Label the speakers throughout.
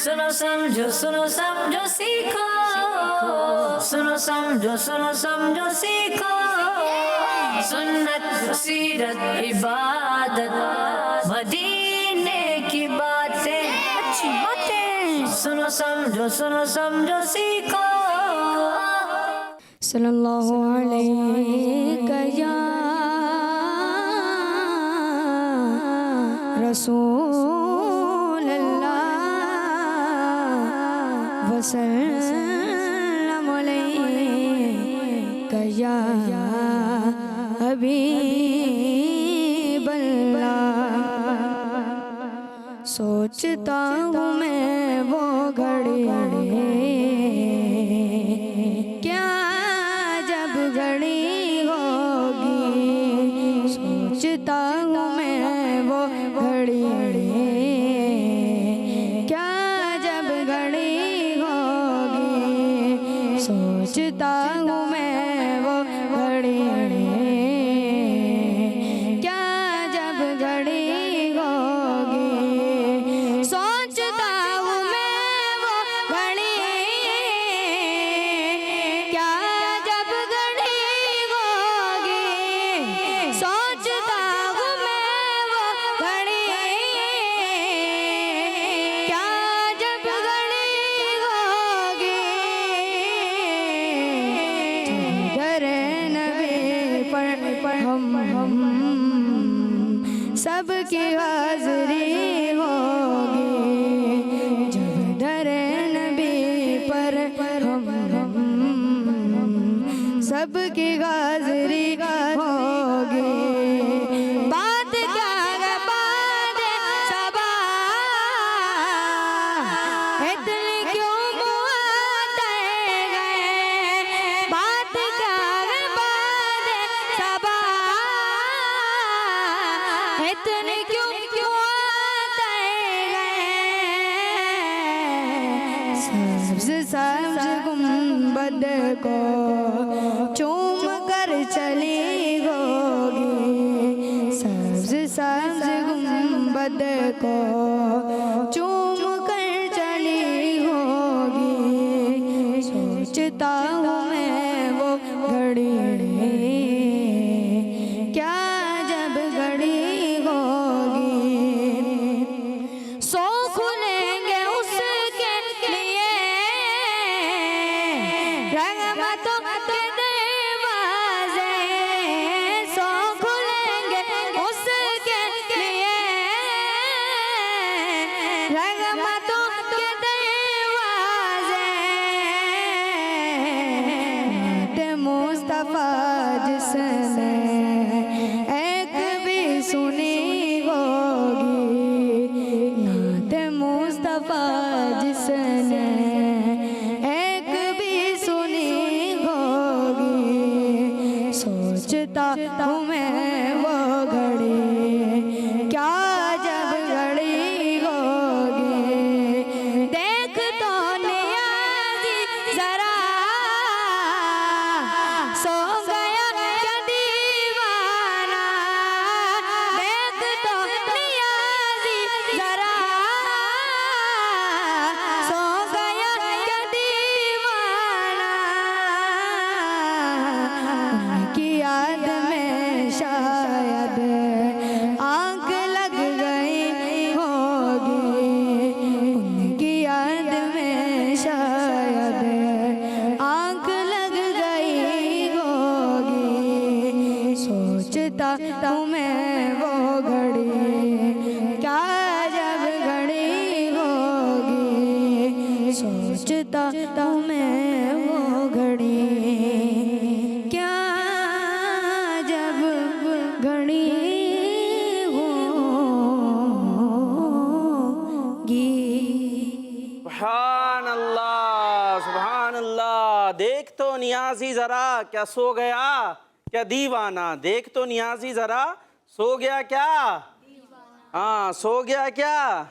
Speaker 1: सुनो समझो सीखो, सुनो समझो सीखो, सुन्नत सीरत इबादत मदीने की बातें, अच्छी बातें। सुनो समझो सीखो।
Speaker 2: सल्लल्लाहु अलैहि या रसूल अल्लाह वसल्लम अलैका या हबीब अल्लाह। सोचता हूँ मैं वो घड़ी क्या जब घड़ी होगी, सोचता हूँ मैं वो घड़ी क्या जब घड़ी होगी, सोचता हूँ मैं वो घड़ी क्या जब घड़ी होगी, सोचता हूँ मैं वो घड़ी क्या जब घड़ी होगी, सोचता हूँ मैं वो घड़ी क्या जब घड़ी होगी। दरे नबी पर हम सबकी हाज़री होगी, जब दरे नबी पर हम सबकी हाज़री होगी। बात क्या है बात सबा, इतनी क्यों मुआते गए, बात क्या है बात सबा, इतनी क्यों आते गए। सब्ज़ सब्ज़ गुंबद को चूम कर चली होगी, सब्ज़ सब्ज़ गुंबद को चूम कर चली होगी, सोचता हूँ मैं वो घड़ी क्या जब घड़ी होगी, सो खुलेंगे उसके लिए रहमतों के दरवाज़े, सो खुलेंगे उसके लिए रहमतों के दरवाज़े। नात मुस्तफ़ा जिसने एक भी सुनी होगी, नात मुस्तफ़ा जिसने एक भी सुनी होगी, सोचता हूँ मैं वो घड़ी क्या जब घड़ी होगी। देख तो नियाज़ी ज़रा सो गया क्या दीवाना, देख तो नियाज़ी ज़रा सो गया क्या दीवाना। उनकी याद में शायद आँख लग गई होगी, उनकी याद में शायद आँख लग गई होगी, सोचता हूँ मैं वो घड़ी क्या जब घड़ी होगी, सोचता हूँ मैं वो घड़ी क्या जब घड़ी होगी।
Speaker 3: सुभान अल्लाह, सुभान अल्लाह। देख तो नियाज़ी ज़रा क्या सो गया क्या दीवाना, देख तो नियाज़ी ज़रा सो गया क्या, हाँ सो गया क्या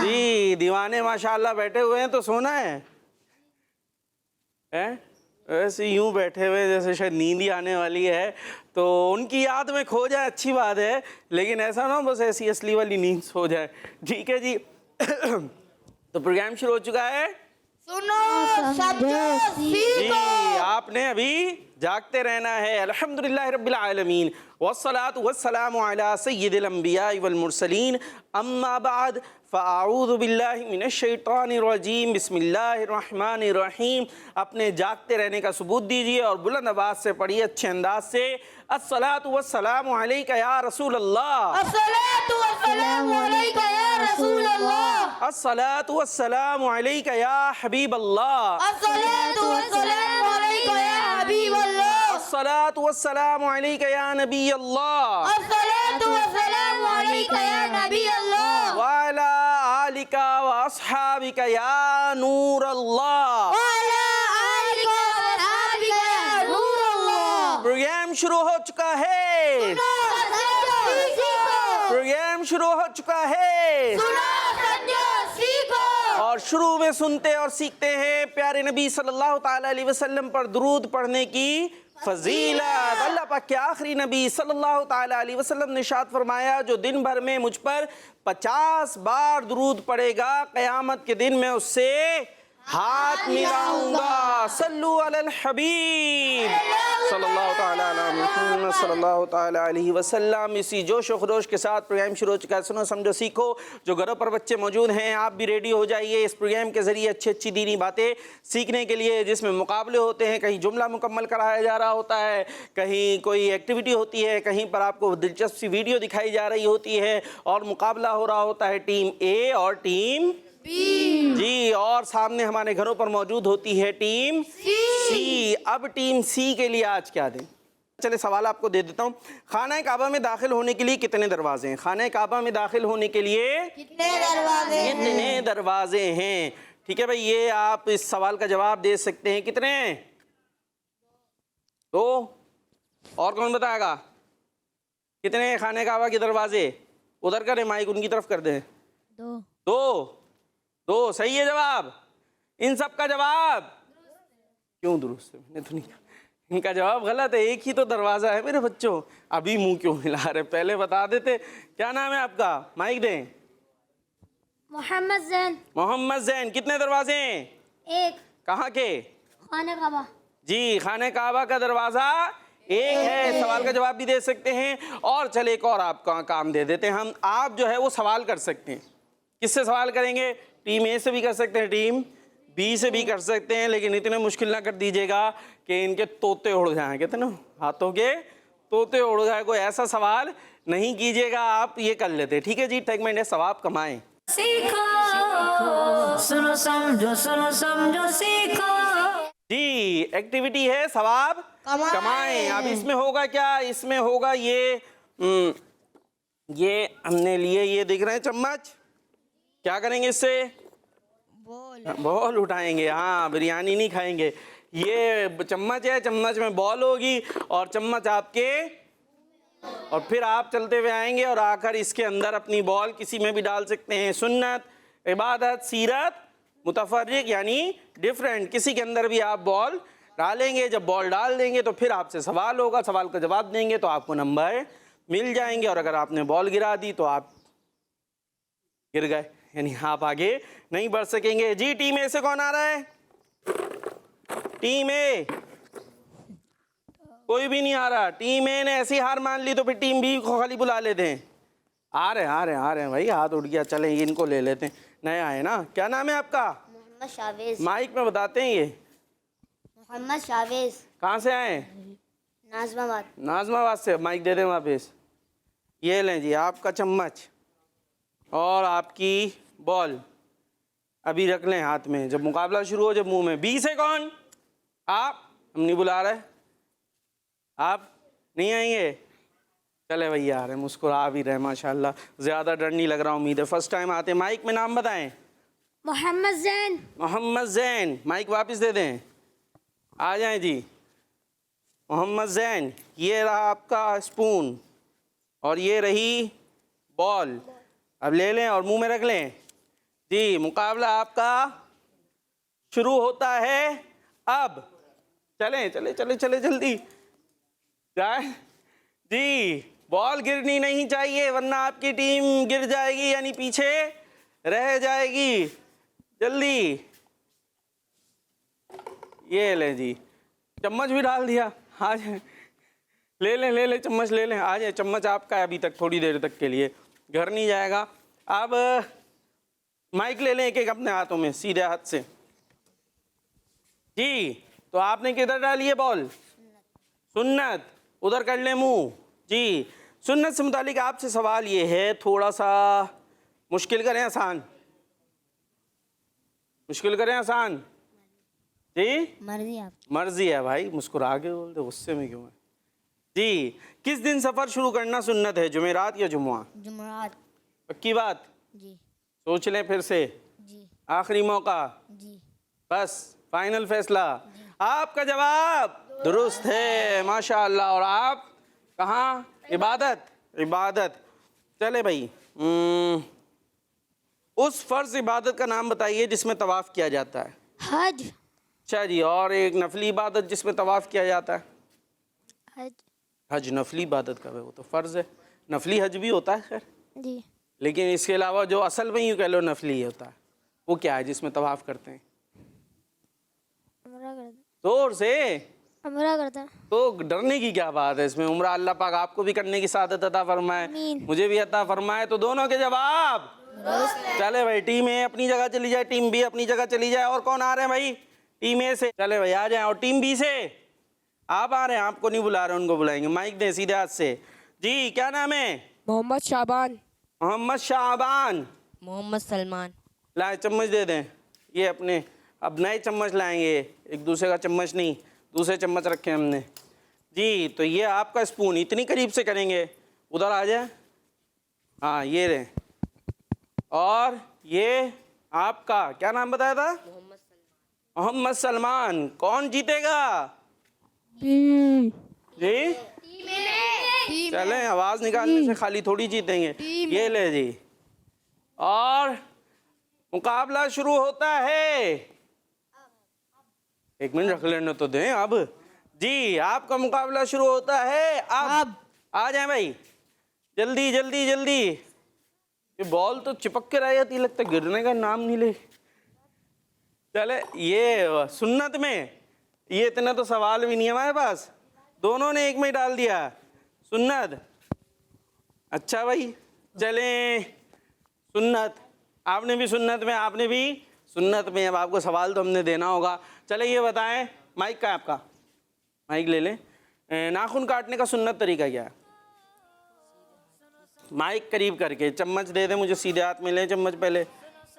Speaker 3: जी। दीवाने माशाल्लाह बैठे हुए हैं तो सोना है ऐसे यूं बैठे हुए जैसे शायद नींद ही आने वाली है, तो उनकी याद में खो जाए अच्छी बात है, लेकिन ऐसा ना बस ऐसी असली वाली नींद सो जाए। ठीक है जी। तो प्रोग्राम शुरू हो चुका है।
Speaker 2: सुनो समझो सीखो।
Speaker 3: जी आपने अभी जागते रहना है। अल्हम्दुलिल्लाह रब्बिल आलमीन वस्सलातु वस्सलामु अला सय्यिदिल अंबिया वल मुरसलीन अम्मा बाद फ़अऊज़ु बिल्लाहि मिनश शैतानिर रजीम बिस्मिल्लाहिर रहमानिर रहीम। अपने जागते रहने का सबूत दीजिए और बुलंद आवाज़ से पढ़िए अच्छे अंदाज से। अस्सलातु वस्सलामु अलैका या रसूल अल्लाह।
Speaker 2: अस्सलातु वस्सलामु अलैका या रसूल अल्लाह।
Speaker 3: अस्सलातु वस्सलामु अलैका या हबीब अल्लाह।
Speaker 2: अस्सलातु वस्सलामु अलैका या हबीब अल्लाह।
Speaker 3: अस्सलातु वस्सलामु अलैका या नबी अल्लाह।
Speaker 2: अस्सलातु वस्सलामु अलैका या नबी अल्लाह।
Speaker 3: वाला आलिका व अस्हाबिका या नूर अल्लाह।
Speaker 2: वाला आलिका व अस्हाबिका या नूर अल्लाह।
Speaker 3: प्रोग्राम शुरू हो चुका है। प्रोग्राम शुरू हो चुका है। और शुरू में सुनते और सीखते हैं प्यारे नबी सल्लल्लाहु ताला अलैहि वसल्लम पर दुरूद पढ़ने की फजीलत। अल्लाह पाक के आखिरी नबी सल्लल्लाहु ताला अलैहि वसल्लम ने इरशाद फरमाया, जो दिन भर में मुझ पर 50 बार दुरूद पढ़ेगा, क़यामत के दिन मैं उससे हाथ मिलाऊंगा। सल्लु अलल हबीब सल्लल्लाहु ताला अला मुहम्मद सल्लल्लाहु ताला अलैहि वसल्लम। इसी जोश और खरोश के साथ प्रोग्राम शुरू हो चुका है। सुनो समझो सीखो। जो घरों पर बच्चे मौजूद हैं, आप भी रेडी हो जाइए इस प्रोग्राम के ज़रिए अच्छी अच्छी दीनी बातें सीखने के लिए, जिसमें मुकाबले होते हैं, कहीं जुमला मुकम्मल कराया जा रहा होता है, कहीं कोई एक्टिविटी होती है, कहीं पर आपको दिलचस्प सी वीडियो दिखाई जा रही होती है और मुकाबला हो रहा होता है टीम ए और टीम जी, और सामने हमारे घरों पर मौजूद होती है टीम सी। अब टीम सी के लिए आज क्या दें? चले सवाल आपको दे देता हूँ। खाना काबा में दाखिल होने के लिए कितने दरवाजे हैं? खाना काबा में दाखिल होने के लिए कितने दरवाजे हैं? ठीक है भाई, ये आप इस सवाल का जवाब दे सकते हैं। कितने? 2। और कौन बताएगा कितने खाने काबा के दरवाजे? उधर करें, माइक उनकी तरफ कर दें। 2 सही है जवाब। इन सब का जवाब क्यों दुरुस्त है? मैंने तो नहीं कहा। इनका जवाब गलत है। एक ही तो दरवाज़ा है मेरे बच्चों। अभी मुंह क्यों हिला रहे? पहले बता देते। क्या नाम है आपका? माइक दें।
Speaker 4: मोहम्मद जैन।
Speaker 3: मोहम्मद जैन। कितने दरवाजे हैं?
Speaker 4: 1।
Speaker 3: कहाँ के?
Speaker 4: खाने काबा।
Speaker 3: जी, खाने काबा का दरवाज़ा 1 है। सवाल का जवाब भी दे सकते हैं। और चले एक और आपका काम दे देते हैं हम। आप जो है वो सवाल कर सकते हैं। किससे सवाल करेंगे? टीम ए से भी कर सकते हैं, टीम बी से भी कर सकते हैं, लेकिन इतने मुश्किल ना कर दीजिएगा कि इनके तोते उड़ जाएं। कहते ना, हाथों के तोते उड़ जाए। कोई ऐसा सवाल नहीं कीजिएगा। आप ये कर लेते, ठीक है जी? टेगमेंट है, सवाब कमाएं।
Speaker 1: सीखो सुनो समझो सीखो।
Speaker 3: जी, एक्टिविटी है सवाब कमाएं। अब इसमें होगा क्या? इसमें होगा ये हमने लिए, ये दिख रहे हैं चम्मच। क्या करेंगे इससे? बॉल उठाएंगे। हाँ, बिरयानी नहीं खाएंगे। ये चम्मच है, चम्मच में बॉल होगी और चम्मच आपके, और फिर आप चलते हुए आएंगे और आकर इसके अंदर अपनी बॉल किसी में भी डाल सकते हैं। सुन्नत, इबादत, सीरत, मुतफर्रिक यानी डिफरेंट, किसी के अंदर भी आप बॉल डालेंगे। जब बॉल डाल देंगे तो फिर आपसे सवाल होगा, सवाल का जवाब देंगे तो आपको नंबर मिल जाएंगे। और अगर आपने बॉल गिरा दी तो आप गिर गए, यानी आप आगे नहीं बढ़ सकेंगे। जी, टीम ए से कौन आ रहा है? Team A. कोई भी नहीं आ रहा। टीम ए ने ऐसी हार मान ली तो फिर टीम बी को खाली बुला लेते हैं। आ रहे हैं भाई, हाथ उठ गया। चलें इनको ले लेते हैं, नया है ना। क्या नाम है आपका?
Speaker 4: मोहम्मद शावेज।
Speaker 3: माइक में बताते हैं। ये
Speaker 4: मोहम्मद शावेज।
Speaker 3: कहाँ से आए?
Speaker 4: नाजमाबाद।
Speaker 3: नाजमाबाद से। माइक दे दें वापस। ये लें जी, आपका चम्मच और आपकी बॉल अभी रख लें हाथ में। जब मुकाबला शुरू हो, जब मुंह में। बी से कौन? आप। हम नहीं बुला रहे। आप नहीं आएंगे? चले भैया आ रहे, मुस्कुरा भी रहे माशाल्लाह। ज़्यादा डर नहीं लग रहा, उम्मीद है। फर्स्ट टाइम आते। माइक में नाम बताएं।
Speaker 4: मोहम्मद जैन।
Speaker 3: मोहम्मद जैन। माइक वापस दे दें। आ जाएं जी। मोहम्मद जैन, ये रहा आपका स्पून और ये रही बॉल। अब ले लें और मुंह में रख लें। जी, मुकाबला आपका शुरू होता है अब। चलें चले चले चले जल्दी जाए जी। बॉल गिरनी नहीं चाहिए वरना आपकी टीम गिर जाएगी, यानी पीछे रह जाएगी। जल्दी। ये ले जी, चम्मच भी डाल दिया। आ जाए, ले ले चम्मच ले लें। आ जाए, चम्मच आपका है अभी तक, थोड़ी देर तक के लिए, घर नहीं जाएगा। अब माइक ले लें एक एक अपने हाथों में, सीधे हाथ से जी। तो आपने किधर डाली है बॉल? सुन्नत। उधर कर ले मुंह जी। सुन्नत से मुतालिक आपसे सवाल ये है, थोड़ा सा मुश्किल करें आसान? मुश्किल करें आसान जी?
Speaker 4: मर्जी आप।
Speaker 3: मर्जी है भाई, मुस्कुरा के बोल दो, गुस्से में क्यों है जी। किस दिन सफ़र शुरू करना सुन्नत है, जुमेरात या जुम्मा?
Speaker 4: जुमरात।
Speaker 3: पक्की बात?
Speaker 4: जी।
Speaker 3: सोच लें फिर से,
Speaker 4: जी।
Speaker 3: आखिरी मौका,
Speaker 4: जी।
Speaker 3: बस फाइनल फैसला। आपका जवाब दुरुस्त है, माशाअल्लाह। और आप कहाँ? इबादत। इबादत। चले भाई, उस फर्ज इबादत का नाम बताइए जिसमें तवाफ़ किया जाता है।
Speaker 4: हज।
Speaker 3: अच्छा जी, और एक नफली इबादत जिसमें तवाफ़ किया जाता है।
Speaker 4: हज।
Speaker 3: हज नफली इबादत का है, वो तो फ़र्ज़ है। नफली हज भी होता है खैर,
Speaker 4: जी।
Speaker 3: लेकिन इसके अलावा जो असल में यूँ कह लो नफली होता है, वो क्या है जिसमें तवाफ़ करते हैं?
Speaker 4: उम्रा करता।
Speaker 3: जोर से।
Speaker 4: उम्रा करता।
Speaker 3: तो डरने की क्या बात है इसमें? उम्रा अल्लाह पाक आपको भी करने की सादत अता फरमाए,
Speaker 4: आमीन।
Speaker 3: मुझे भी अता फरमाए। तो दोनों के जवाब चले भाई। टीम ए अपनी जगह चली जाए, टीम बी अपनी जगह चली जाए। और कौन आ रहे हैं भाई? टीम ए से चले भाई, आ जाए। और टीम बी से आप आ रहे हैं? आपको नहीं बुला रहे, उनको बुलाएंगे। माइक दें सीधे हाथ से जी। क्या नाम है?
Speaker 2: मोहम्मद शाबान।
Speaker 3: मोहम्मद शाबान।
Speaker 2: मोहम्मद सलमान।
Speaker 3: लाए चम्मच दे दें। ये अपने अब नए चम्मच लाएंगे, एक दूसरे का चम्मच नहीं, दूसरे चम्मच रखे हमने जी। तो ये आपका स्पून, इतनी करीब से करेंगे, उधर आ जाए। हाँ ये रहे। और ये आपका क्या नाम बताया था? मोहम्मद सलमान। कौन जीतेगा जी? चलें, आवाज़ निकालने से खाली थोड़ी जीतेंगे। ये ले जी। और मुकाबला शुरू होता है। एक मिनट रख लेने तो दें अब जी। आपका मुकाबला शुरू होता है अब। आ जाए भाई, जल्दी जल्दी जल्दी। ये बॉल तो चिपक के रह जाती, लगता गिरने का नाम नहीं ले। चले, ये सुन्नत में ये इतना तो सवाल भी नहीं है हमारे पास, दोनों ने एक में ही डाल दिया सुन्नत। अच्छा भाई, चलें सुन्नत। आपने भी सुन्नत में, आपने भी सुन्नत में। अब आपको सवाल तो हमने देना होगा। चले ये बताएं, माइक का है आपका? माइक ले लें। नाखून काटने का सुन्नत तरीका क्या है? माइक करीब करके, चम्मच दे दें मुझे, सीधे हाथ में लें चम्मच पहले,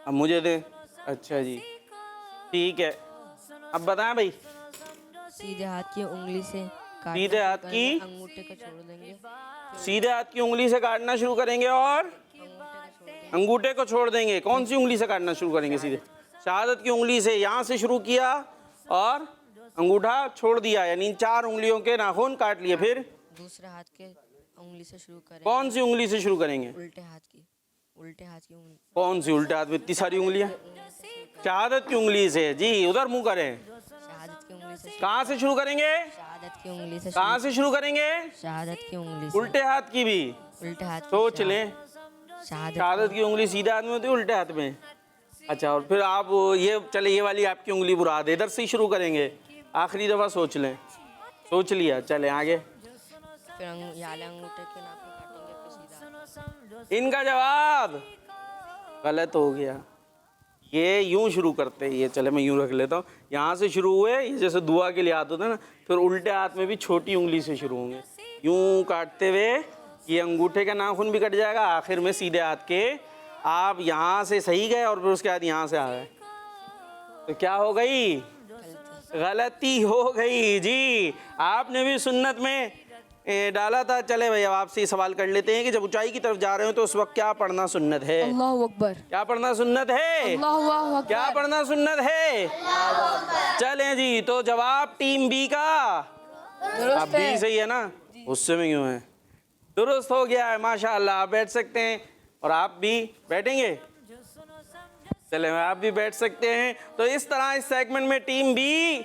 Speaker 3: अब मुझे दें। अच्छा जी, ठीक है। अब बताएं भाई।
Speaker 2: सीधे हाथ की उंगली से
Speaker 3: सीधे हाथ की
Speaker 2: अंगूठे को छोड़ देंगे।
Speaker 3: सीधे हाथ की उंगली से काटना शुरू करेंगे और अंगूठे को छोड़ देंगे। कौन सी उंगली से काटना शुरू करेंगे? सीधे शहादत की उंगली से। यहाँ से शुरू किया और अंगूठा छोड़ दिया, यानी 4 उंगलियों के नाखून काट लिए। फिर
Speaker 2: दूसरे हाथ के उंगली से शुरू करें।
Speaker 3: कौन सी उंगली से शुरू करेंगे?
Speaker 2: उल्टे हाथ की उंगली।
Speaker 3: कौन सी उल्टे हाथ में इतनी सारी उंगलियां? शहादत की उंगली से जी। उधर मुंह करें।
Speaker 2: शहादत की उंगली से।
Speaker 3: कहाँ से शुरू करेंगे?
Speaker 2: शहादत की उंगली से।
Speaker 3: कहाँ से शुरू करेंगे?
Speaker 2: शहादत की उंगली से।
Speaker 3: उल्टे हाथ की भी
Speaker 2: उल्टे हाथ की
Speaker 3: सोच लें। शहादत की उंगली सीधे हाथ में होती है, उल्टे हाथ में। अच्छा, और फिर आप ये चले, ये वाली आपकी उंगली बुरा दे, इधर से ही शुरू करेंगे। आखिरी दफ़ा सोच लें। सोच लिया, चले आगे।
Speaker 2: फिर अंगूठे के नाखून काटेंगे, फिर सीधा।
Speaker 3: इनका जवाब गलत हो गया। ये यूं शुरू करते हैं, ये चले मैं यूं रख लेता हूँ। यहाँ से शुरू हुए, ये जैसे दुआ के लिए हाथ होता है ना, फिर उल्टे हाथ में भी छोटी उंगली से शुरू होंगे। यूं काटते हुए ये अंगूठे का नाखून भी कट जाएगा, आखिर में सीधे हाथ के आप यहाँ से सही गए और फिर उसके बाद यहाँ से आ गए, तो क्या हो गई? गलती हो गई जी। आपने भी सुन्नत में डाला था। चले भाई, अब आपसे सवाल कर लेते हैं कि जब ऊंचाई की तरफ जा रहे हो तो उस वक्त क्या पढ़ना सुन्नत है?
Speaker 2: अल्लाहु अकबर।
Speaker 3: क्या पढ़ना सुन्नत है?
Speaker 2: अल्लाहु अकबर।
Speaker 3: क्या पढ़ना सुन्नत है? चलें जी, तो जवाब टीम बी का अब बी सही है ना? गुस्से में क्यों है? दुरुस्त हो गया है, माशाअल्लाह। आप बैठ सकते हैं और आप भी बैठेंगे। चले, आप भी बैठ सकते हैं। तो इस तरह इस सेगमेंट में टीम बी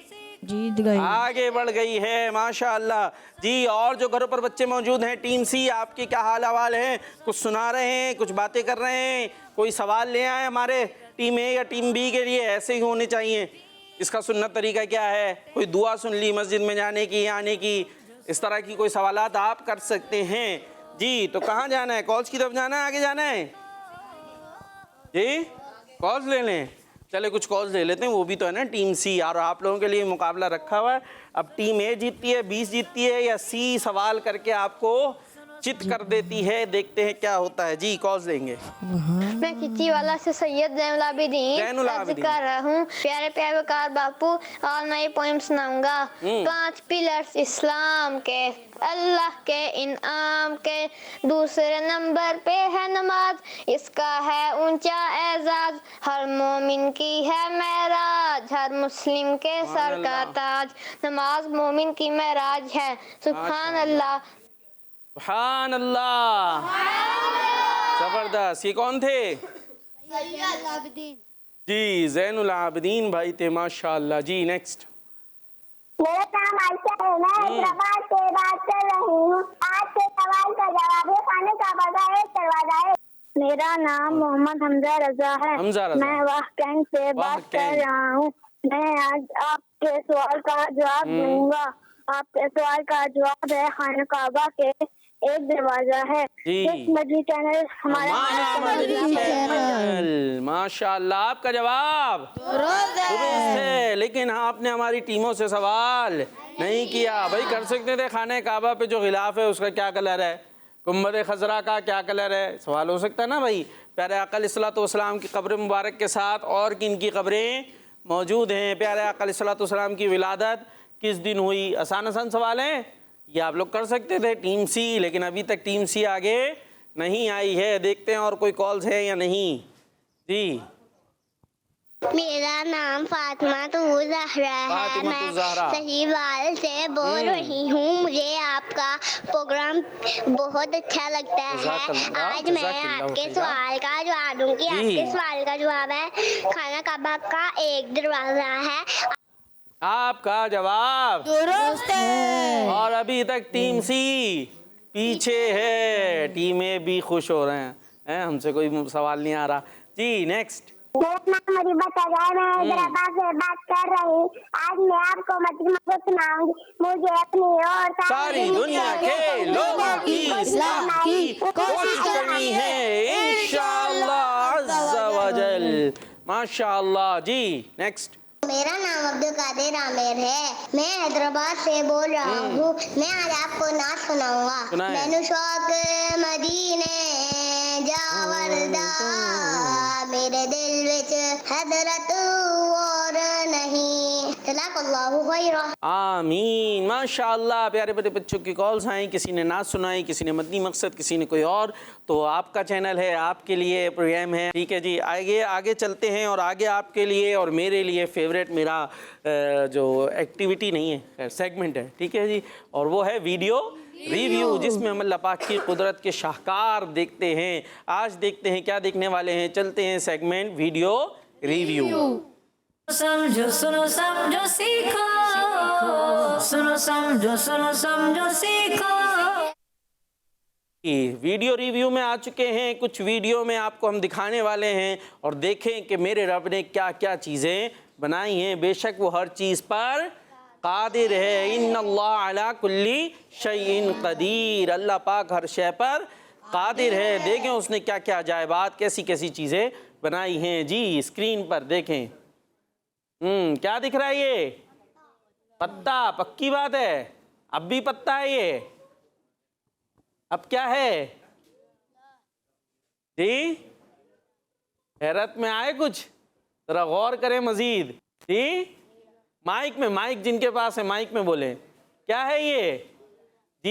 Speaker 2: जीत गई,
Speaker 3: आगे बढ़ गई है, माशाअल्लाह जी। और जो घरों पर बच्चे मौजूद हैं, टीम सी, आपके क्या हाल अहवाल हैं? कुछ सुना रहे हैं, कुछ बातें कर रहे हैं, कोई सवाल ले आए हमारे टीम ए या टीम बी के लिए ऐसे ही होने चाहिए। इसका सुन्नत तरीका क्या है? कोई दुआ सुन ली मस्जिद में जाने की, आने की, इस तरह की कोई सवालात आप कर सकते हैं जी। तो कहाँ जाना है? कॉल्स की तरफ जाना है, आगे जाना है जी? कॉल्स ले लें, चले कुछ कॉल्स ले लेते हैं, वो भी तो है ना टीम सी। और आप लोगों के लिए मुकाबला रखा हुआ है। अब टीम ए जीतती है, बी जीतती है, या सी सवाल करके आपको चित कर देती है। देखते हैं क्या होता है जी। कॉल्स लेंगे।
Speaker 2: मैं चिट्ठी वाला से सैयद जैनुल आबिदीन अर्ज कर रहा हूँ। प्यारे प्यारे वकार बापू, और नए पोएम सुनाऊंगा। 5 पिलर्स इस्लाम के, अल्लाह के इनाम के, दूसरे नंबर पे है नमाज, इसका है ऊंचा एजाज, हर मोमिन की है मेराज, हर मुस्लिम के सर का ताज, नमाज मोमिन की मेराज है। सुभान अल्लाह,
Speaker 3: सुभान अल्लाह, जबरदस्त। ये कौन थे? जी ज़ैनुल आबिदीन भाई थे, माशाअल्लाह जी। नेक्स्ट।
Speaker 5: मेरा नाम आयशा है, मैं हैदराबाद से बात कर रही हूँ। आज के सवाल का जवाब है खाने का बगा एक दरवाजा है। मेरा नाम मोहम्मद हमजा रजा है,
Speaker 3: हमजा रजा।
Speaker 5: मैं वाहकैंग से बात कर रहा हूँ। मैं आज आपके सवाल का जवाब दूंगा। आपके सवाल का जवाब है खाने काबा के एक दरवाजा है। मदनी चैनल हमारा
Speaker 3: चैनल, माशाअल्लाह। आपका जवाब दुरुस्त है, लेकिन आपने हमारी टीमों से सवाल नहीं किया। भाई कर सकते थे खाने काबा पे जो गिलाफ है उसका क्या कलर है, गुंबद खजरा का क्या कलर है, सवाल हो सकता है ना भाई। प्यारे आका अलैहिस्सलाम की कब्र मुबारक के साथ और किन की कब्रें मौजूद हैं, प्यारे आका अलैहिस्सलाम की विलादत किस दिन हुई। आसान आसान सवाल हैं, ये आप लोग कर सकते थे टीम सी, लेकिन अभी तक टीम सी आगे नहीं आई है। देखते हैं और कोई कॉल्स है या नहीं जी।
Speaker 5: मेरा नाम फातिमा तो ज़हरा है, मैं सहीवाल से बोल रही हूँ। मुझे आपका प्रोग्राम बहुत अच्छा लगता है। आज मैं आपके सवाल का जवाब दूंगी। आपके सवाल का जवाब है खाना काबा का एक दरवाजा है।
Speaker 3: आपका जवाब
Speaker 2: दुरुस्त है।
Speaker 3: और अभी तक टीम सी पीछे है, टीमें भी खुश हो रहे हैं। हमसे कोई सवाल नहीं आ रहा जी। नेक्स्ट।
Speaker 5: मेरा नाम मरीबत है, मैं हैदराबाद से बात कर रही हूँ। आज मैं आपको मजमू सुनाऊंगी। मुझे अपनी और
Speaker 3: सारी दुनिया के लोगों की इस्लाह की कोशिश करनी है इंशाअल्लाह अज़्ज़ा वजल। माशाअल्लाह जी। नेक्स्ट।
Speaker 5: मेरा नाम अब्दुल कादिर आमिर है, मैं हैदराबाद से बोल रहा हूँ। मैं आज आपको नात सुनाऊंगा। मैनू शौक मदीने जावरदा, मेरे दिल विच हजरत और नहीं।
Speaker 3: आमीन, माशाअल्लाह। प्यारे बड़े बच्चों की कॉल्स आई, किसी ने नात सुनाई, किसी ने मदनी मकसद, किसी ने कोई और। तो आपका चैनल है, आपके लिए प्रोग्राम है, ठीक है जी। आगे चलते हैं और आगे आपके लिए और मेरे लिए फेवरेट मेरा जो एक्टिविटी नहीं है, सेगमेंट है, ठीक है जी। और वो है वीडियो रिव्यू, जिसमें हम अल्लाह पाक की कुदरत के शाहकार देखते हैं। आज देखते हैं क्या देखने वाले हैं। चलते हैं सेगमेंट वीडियो रिव्यू।
Speaker 1: समझो सुनो समझो सीखो, सुनो समझो सीखो।
Speaker 3: वीडियो रिव्यू में आ चुके हैं। कुछ वीडियो में आपको हम दिखाने वाले हैं और देखें कि मेरे रब ने क्या क्या चीज़ें बनाई हैं। बेशक वो हर चीज़ पर कादिर है। इन्नल्लाह अला कुल्ली शैइन कदीर, अल्लाह पाक हर शय पर कादिर है। देखें उसने क्या क्या अजायबात, कैसी कैसी चीज़ें बनाई हैं जी। स्क्रीन पर देखें। क्या दिख रहा है? ये पत्ता, पक्की बात है, अब भी पत्ता है ये। अब क्या है जी? हैरत में आए कुछ? जरा गौर करें मजीद जी। माइक जिनके पास है माइक में बोले, क्या है ये जी?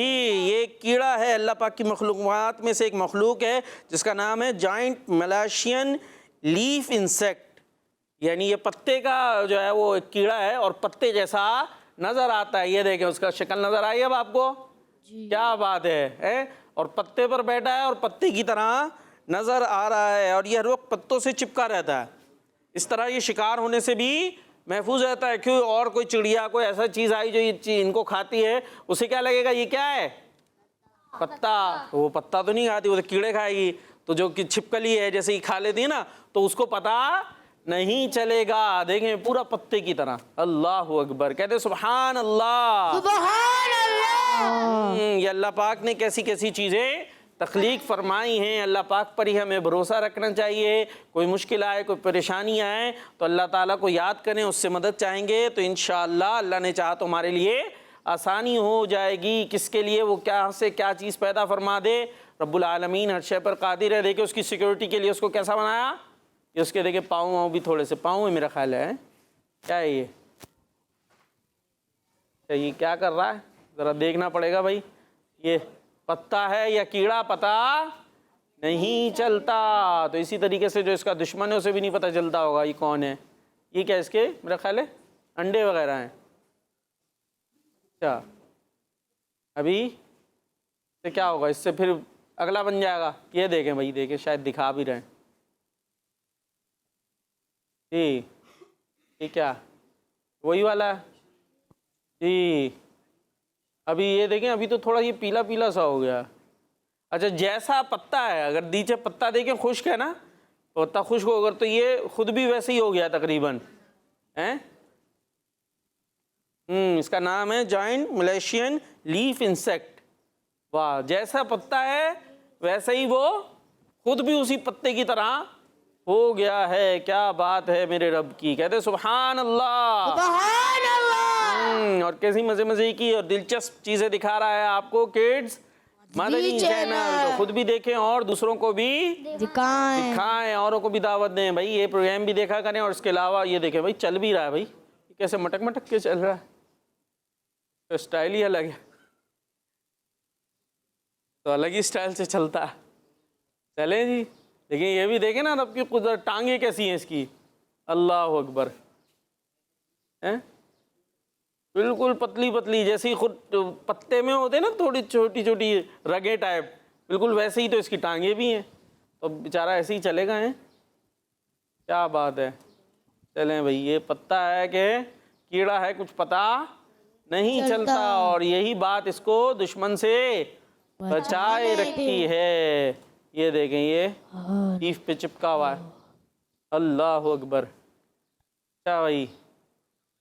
Speaker 3: ये कीड़ा है, अल्लाह पाक की मखलूक़ात में से एक मखलूक है जिसका नाम है जाइंट मलेशियन लीफ इंसेक्ट। यानी ये पत्ते का जो है वो एक कीड़ा है और पत्ते जैसा नज़र आता है। ये देखें, उसका शक्ल नज़र आई अब आपको? क्या बात है? और पत्ते पर बैठा है और पत्ते की तरह नज़र आ रहा है और यह हर वक्त पत्तों से चिपका रहता है। इस तरह ये शिकार होने से भी महफूज रहता है। क्यों? और कोई चिड़िया, कोई ऐसा चीज़ आई जो ये इनको खाती है, उसे क्या लगेगा ये क्या है? पत्ता। तो वो पत्ता तो नहीं खाती, वो तो कीड़े खाएगी। तो जो कि छिपकली है जैसे ही खा लेती है ना, तो उसको पता नहीं चलेगा। देखें पूरा पत्ते की तरह। अल्लाह अकबर, कहते सुभान अल्लाह,
Speaker 4: सुभान अल्लाह।
Speaker 3: ये अल्लाह पाक ने कैसी कैसी चीज़ें तख्लीक फरमाई हैं। अल्लाह पाक पर ही हमें भरोसा रखना चाहिए। कोई मुश्किल आए, कोई परेशानी आए तो अल्लाह ताला को याद करें, उससे मदद चाहेंगे तो इंशाअल्लाह अल्लाह ने चाहा तो हमारे लिए आसानी हो जाएगी। किसके लिए, वो क्या से क्या चीज़ पैदा फरमा दे। रब्बुल आलमीन हर शय पर कादिर है। देखिए उसकी सिक्योरिटी के लिए उसको कैसा बनाया, ये उसके देखिए पाँव वाँव भी थोड़े से पाँव है मेरा ख्याल है। क्या है ये, ये क्या कर रहा है, ज़रा देखना पड़ेगा भाई। ये पत्ता है या कीड़ा पता नहीं चलता। तो इसी तरीके से जो इसका दुश्मन है उसे भी नहीं पता चलता होगा ये कौन है। ये क्या इसके मेरा ख्याल है अंडे वगैरह हैं। अच्छा अभी से क्या होगा, इससे फिर अगला बन जाएगा। ये देखें भाई, देखें शायद दिखा भी रहे हैं। जी ये क्या, वही वाला है जी। अभी ये देखें, अभी तो थोड़ा ये पीला पीला सा हो गया। अच्छा जैसा पत्ता है, अगर नीचे पत्ता देखें खुश्क है ना, पत्ता खुश्क होगा तो ये खुद भी वैसे ही हो गया तकरीबन हैं। इसका नाम है जॉइंट मलेशियन लीफ इंसेक्ट। वाह, जैसा पत्ता है वैसे ही वो खुद भी उसी पत्ते की तरह हो गया है। क्या बात है मेरे रब की, कहते सुभान अल्लाह,
Speaker 4: सुभान अल्लाह।
Speaker 3: और कैसी मजे मजे की और दिलचस्प चीजें दिखा रहा है आपको किड्स मदनी चैनल। तो खुद भी देखें और दूसरों को भी दिखाएं, औरों को भी दावत दें भाई। ये प्रोग्राम भी देखा करें और इसके अलावा ये देखें भाई चल भी रहा है भाई, कैसे मटक मटक के चल रहा है, तो स्टाइल ही अलग है। तो अलग ही स्टाइल से चलता है। चलें जी, देखिए ये भी देखें ना रब की कुदरत, टांगे कैसी हैं इसकी। अल्लाह अकबर, हैं बिल्कुल पतली पतली, जैसी खुद पत्ते में होते ना थोड़ी छोटी छोटी रगे टाइप, बिल्कुल वैसे ही तो इसकी टांगे भी हैं। तो बेचारा ऐसे ही चलेगा हैं। क्या बात है। चलें भाई, ये पत्ता है कि कीड़ा है कुछ पता नहीं चलता, और यही बात इसको दुश्मन से बचाए रखती है। ये देखें ये लीफ पे चिपका हुआ है। अल्लाह अकबर। क्या भाई,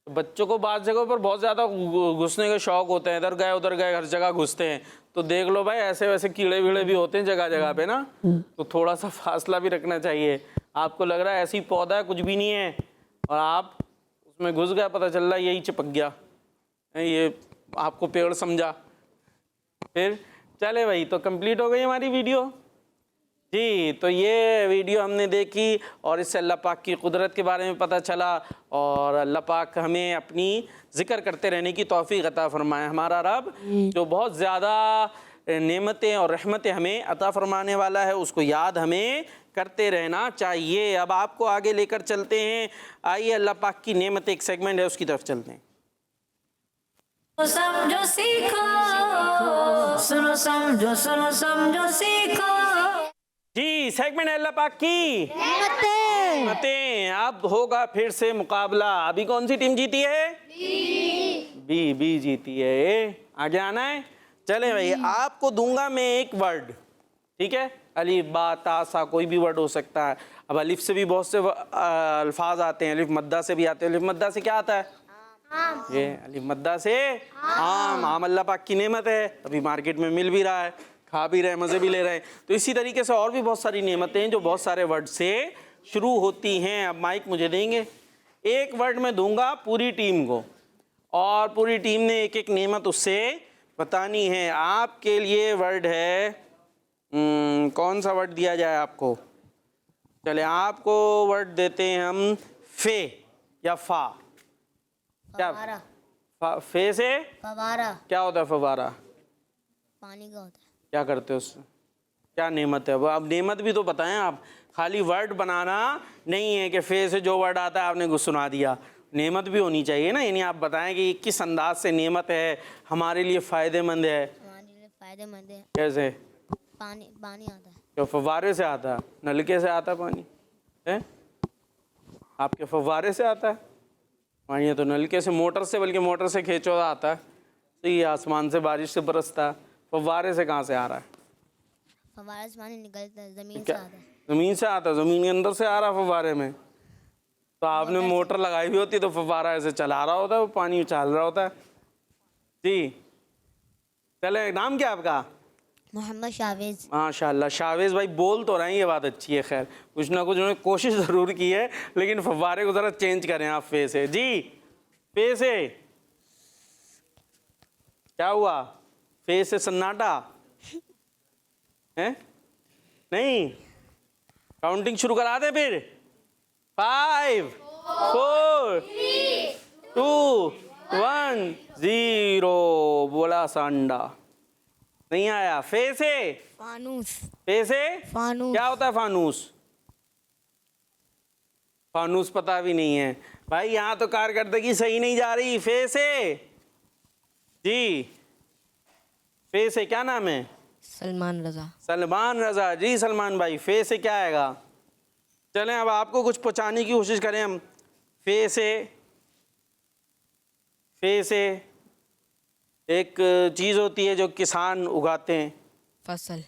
Speaker 3: बच्चों को बात जगहों पर बहुत ज़्यादा घुसने के शौक होते हैं, इधर गए उधर गए हर जगह घुसते हैं। तो देख लो भाई ऐसे वैसे कीड़े वीड़े भी होते हैं जगह जगह पे ना, तो थोड़ा सा फासला भी रखना चाहिए। आपको लग रहा है ऐसी पौधा है कुछ भी नहीं है और आप उसमें घुस गए, पता चल रहा है यही चिपक गया, ये आपको पेड़ समझा। फिर चले भाई, तो कंप्लीट हो गई हमारी वीडियो जी। तो ये वीडियो हमने देखी और इससे अल्लाह पाक की कुदरत के बारे में पता चला, और अल्लाह पाक हमें अपनी ज़िक्र करते रहने की तौफीक अता फरमाए। हमारा रब जो बहुत ज़्यादा नेमतें और रहमतें हमें अता फरमाने वाला है, उसको याद हमें करते रहना चाहिए। अब आपको आगे लेकर चलते हैं, आइए अल्लाह पाक की नेमत एक सेगमेंट है उसकी तरफ चलते हैं।
Speaker 1: समझो सीखो, सुनो समझो, सुनो समझो सीखो।
Speaker 3: जी सेगमेंट है अल्लाह पाक की नेमतें। अब होगा फिर से मुकाबला। अभी कौन सी टीम जीती है? बी जीती है। आगे आना है। चले भाई, आपको दूंगा मैं एक वर्ड, ठीक है, अलिफ बा ता सा कोई भी वर्ड हो सकता है। अब अलिफ से भी बहुत से अल्फाज आते हैं, अलिफ मद्दा से भी आते हैं। अलिफ मद्दा से क्या आता है? ये अलिफ मद्दा से आम अल्लाह पाक की नेमत है, अभी मार्केट में मिल भी रहा है, खा भी रहे हैं, मज़े भी ले रहे हैं। तो इसी तरीके से और भी बहुत सारी नेमतें हैं जो बहुत सारे वर्ड से शुरू होती हैं। अब माइक मुझे देंगे, एक वर्ड मैं दूंगा पूरी टीम को, और पूरी टीम ने एक एक नेमत उससे बतानी है। आपके लिए वर्ड है कौन सा वर्ड दिया जाए आपको? चले आपको वर्ड देते हैं हम फे या फा। क्या फे से
Speaker 4: फवारा
Speaker 3: क्या होता है? फवारा
Speaker 4: पानी का होता है।
Speaker 3: क्या करते हो उससे? क्या नेमत है वो? अब नेमत भी तो बताएं आप, खाली वर्ड बनाना नहीं है कि फे से जो वर्ड आता है आपने सुना दिया। नेमत भी होनी चाहिए ना, यानी आप बताएं कि किस अंदाज से नेमत है हमारे लिए फ़ायदेमंद है।
Speaker 4: हमारे लिए फायदेमंद है।
Speaker 3: कैसे?
Speaker 4: पानी आता है।
Speaker 3: क्या फव्वारे से आता है? नलके से आता है पानी है? आपके फव्वारे से आता है पानी? है तो नलके से, मोटर से, बल्कि मोटर से खींचो आता है। तो ये आसमान से बारिश से बरसता है, फव्वारे से कहाँ से आ रहा है?
Speaker 4: फवारे से पानी निकलता है, जमीन से
Speaker 3: क्या
Speaker 4: आता है।
Speaker 3: जमीन से आता है? जमीन के अंदर से आ रहा फव्वारे में? तो आपने मोटर लगाई हुई होती तो फव्वारा ऐसे चला रहा होता है, वो पानी उछाल रहा होता है। जी चले, नाम क्या आपका?
Speaker 4: मोहम्मद शावेज।
Speaker 3: माशाल्लाह, शावेज भाई बोल तो रहे हैं, ये बात अच्छी है। खैर कुछ ना कुछ उन्होंने कोशिश ज़रूर की है, लेकिन फव्वारे को ज़रा चेंज करें आप फे से। जी फे से क्या हुआ? फे से सन्नाटा है? नहीं, काउंटिंग शुरू करा दे फिर। 5 4 3 2 1 0। बोला सांडा नहीं आया। फे से
Speaker 4: फानूस।
Speaker 3: फे से
Speaker 4: फानूस।
Speaker 3: क्या होता है? फानूस। फानूस पता भी नहीं है भाई। यहाँ तो कारकर्दगी सही नहीं जा रही। फे से जी, फे से क्या नाम है?
Speaker 4: सलमान रजा।
Speaker 3: सलमान रजा। जी सलमान भाई, फे से क्या आएगा? चलें अब आपको कुछ पहुँचाने की कोशिश करें हम। फे से एक चीज़ होती है जो किसान उगाते हैं।
Speaker 4: फसल।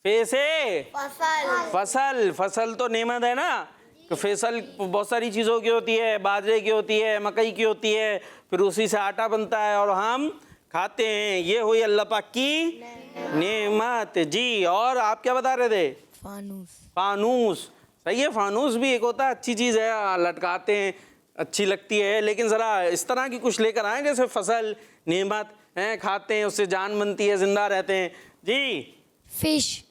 Speaker 3: फे से फसल। फसल तो नेमत है ना। तो फसल बहुत सारी चीज़ों की होती है, बाजरे की होती है, मकई की होती है, फिर उसी से आटा बनता है और हम खाते हैं। ये हुई अल्लाह पाक की नेमत। जी और आप क्या बता रहे थे?
Speaker 4: फानूस।
Speaker 3: फानूस। सही है, फानूस भी एक होता है, अच्छी चीज़ है, लटकाते हैं, अच्छी लगती है। लेकिन ज़रा इस तरह की कुछ लेकर आएँ जैसे फसल नेमत हैं, खाते हैं, उससे जान बनती है, जिंदा रहते हैं। जी
Speaker 4: फिश।